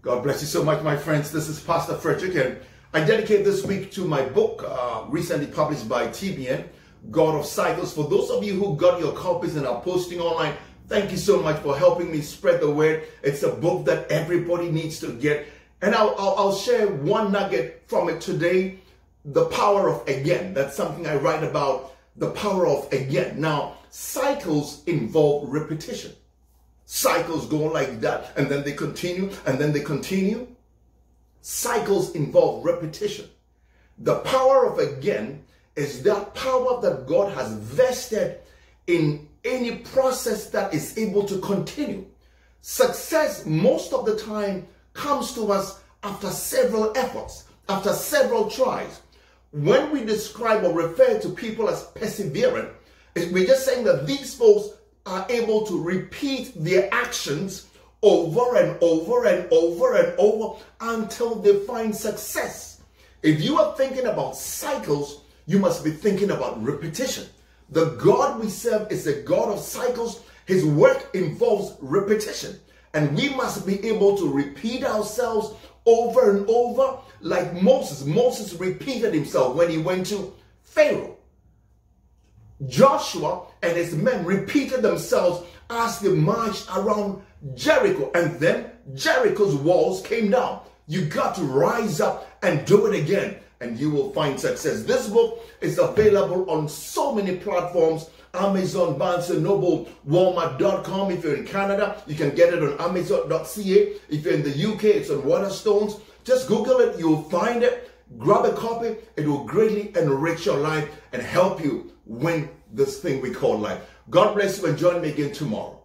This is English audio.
God bless you so much, my friends. This is Pastor Frederick, and I dedicate this week to my book, recently published by TBN, God of Cycles. For those of you who got your copies and are posting online, thank you so much for helping me spread the word. It's a book that everybody needs to get. And I'll share one nugget from it today, the power of again. That's something I write about, the power of again. Now, cycles involve repetition. Cycles go like that, and then they continue, and then they continue. Cycles involve repetition. The power of again is that power that God has vested in any process that is able to continue. Success, most of the time, comes to us after several efforts, after several tries. When we describe or refer to people as perseverant, we're just saying that these folks are able to repeat their actions over and over and over and over until they find success. If you are thinking about cycles, you must be thinking about repetition. The God we serve is a God of cycles. His work involves repetition. And we must be able to repeat ourselves over and over like Moses. Moses repeated himself when he went to Pharaoh. Joshua and his men repeated themselves as they marched around Jericho, and then Jericho's walls came down. You got to rise up and do it again, and you will find success. This book is available on so many platforms: Amazon, Barnes & Noble, Walmart.com. If you're in Canada, you can get it on Amazon.ca. If you're in the UK, it's on Waterstones. Just Google it, you'll find it. Grab a copy. It will greatly enrich your life and help you win this thing we call life. God bless you, and join me again tomorrow.